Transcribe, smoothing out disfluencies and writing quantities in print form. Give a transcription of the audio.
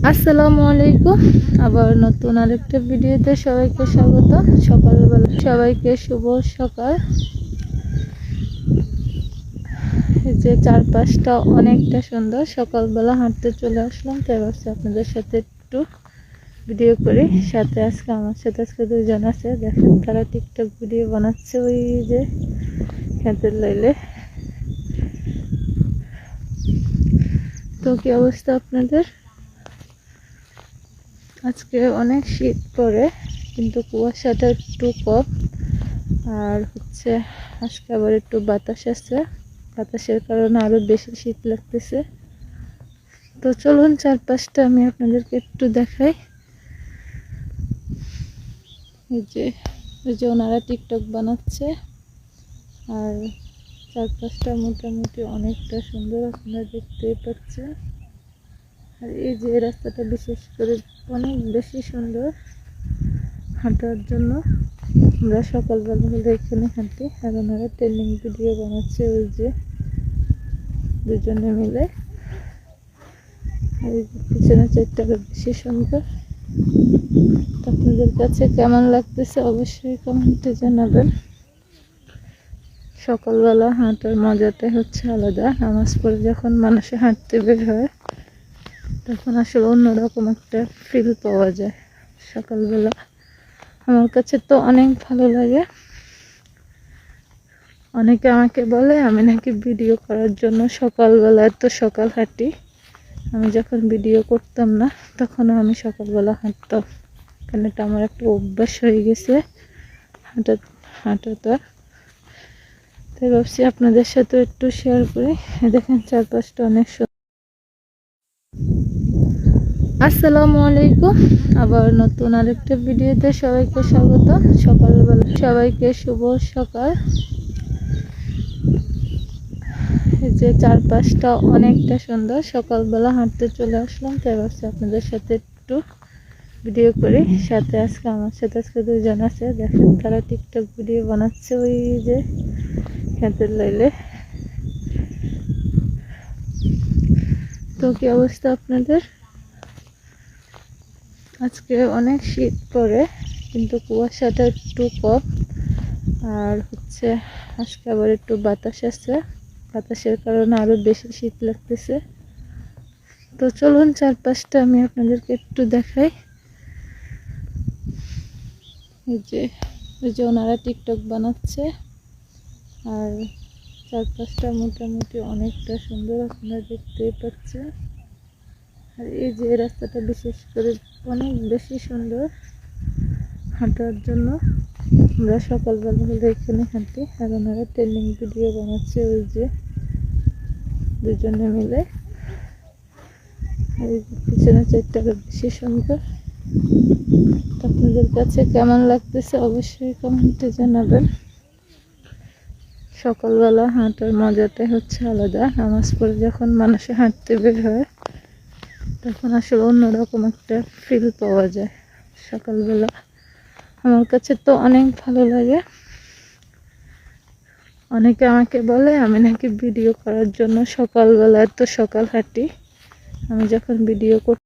আসসালামু আলাইকুম। আবার নতুন আরেকটা ভিডিওতে সবাইকে স্বাগত। সকালবেলা সবাইকে শুভ সকাল। এই যে চারপাশটা অনেকটা সুন্দর। সকালবেলা হাঁটতে চলে আসলাম, তাই ভাবছি আপনাদের সাথে একটু ভিডিও করি। সাথে আমার সাথে আজকে দুজন আছে, দেখেন তারা টিকটক ভিডিও বানাচ্ছে। ওই যে খেতের লাইলে। তো কি অবস্থা আপনাদের? আজকে অনেক শীত পড়ে, কিন্তু কুয়াশাটা একটু কম। আর আজকে আবার একটু বাতাস আছে, বাতাসের কারণে আরো বেশি শীত লাগতেছে। তো চলুন চারপাশটা আমি আপনাদেরকে একটু দেখাই। এই যে ওনারা টিকটক বানাচ্ছে, আর চারপাশটা মোটামুটি অনেকটা সুন্দর, আপনারা দেখতেই পাচ্ছেন। আর এই যে রাস্তাটা বিশেষ করে অনেক বেশি সুন্দর হাঁটার জন্য। আমরা সকালবেলা হলে এখানে হাঁটি, আর ওনারা ট্রেনিং ভিডিও বানাচ্ছে ওই যে দুজনে মিলে। আর পিছনে চারটাকে বেশি সুন্দর। আপনাদের কাছে কেমন লাগতেছে অবশ্যই কমেন্টে জানাবেন। সকালবেলা হাঁটার মজাটাই আলাদা। নামাজ পড়ে যখন মানুষে হাঁটতে বের হয়, তখন আসলে অন্যরকম একটা ফিল পাওয়া যায় সকালবেলা। আমার কাছে তো অনেক ভালো লাগে। অনেকে আমাকে বলে আমি নাকি ভিডিও করার জন্য সকালবেলা এত সকাল হাঁটি। আমি যখন ভিডিও করতাম না, তখনও আমি সকালবেলা হাঁটতাম, কারণ এটা আমার একটা অভ্যাস হয়ে গেছে হাঁটাটা। তাই ভাবছি আপনাদের সাথে একটু শেয়ার করি। দেখেন চারপাশটা অনেক সুন্দর। আসসালামু আলাইকুম। আবার নতুন আরেকটা ভিডিওতে সবাইকে স্বাগত। সকালবেলা সবাইকে শুভ সকাল। এই যে চারপাশটা অনেকটা সুন্দর। সকালবেলা হাঁটতে চলে আসলাম, তাই ভাবছি আপনাদের সাথে একটু ভিডিও করি। সাথে আমার সাথে আজকে দুজন আছে, দেখেন তারা টিকটক ভিডিও বানাচ্ছে ওই যে খেতের লাইলে। তো কি অবস্থা আপনাদের? আজকে অনেক শীত পড়ে, কিন্তু কুয়াশাটা একটু কম। আর আজকে আবার একটু বাতাস আছে, বাতাসের কারণে আরো বেশি শীত লাগতেছে। তো চলুন চারপাশটা আমি আপনাদেরকে একটু দেখাই। এই যে ওনারা টিকটক বানাচ্ছে, আর চারপাশটা মোটামুটি অনেকটা সুন্দর, আপনারা দেখতেই পাচ্ছেন। আর এই যে রাস্তাটা বিশেষ করে অনেক বেশি সুন্দর হাঁটার জন্য। আমরা সকালবেলা হলে এখানে হাঁটি, আর ওনারা ট্রেনিং ভিডিও বানাচ্ছে ওই যে দুজনে মিলে। আর পিছনে চারটাকে বেশি সুন্দর। আপনাদের কাছে কেমন লাগতেছে অবশ্যই কমেন্টে জানাবেন। সকালবেলা হাঁটার মজাটাই আলাদা। নামাজ পড়ে যখন মানুষে হাঁটতে বের হয়, তখন আসলে অন্যরকম একটা ফিল পাওয়া যায় সকালবেলা। আমার কাছে তো অনেক ভালো লাগে। অনেকে আমাকে বলে আমি নাকি ভিডিও করার জন্য সকালবেলা এত সকাল হাঁটি। আমি যখন ভিডিও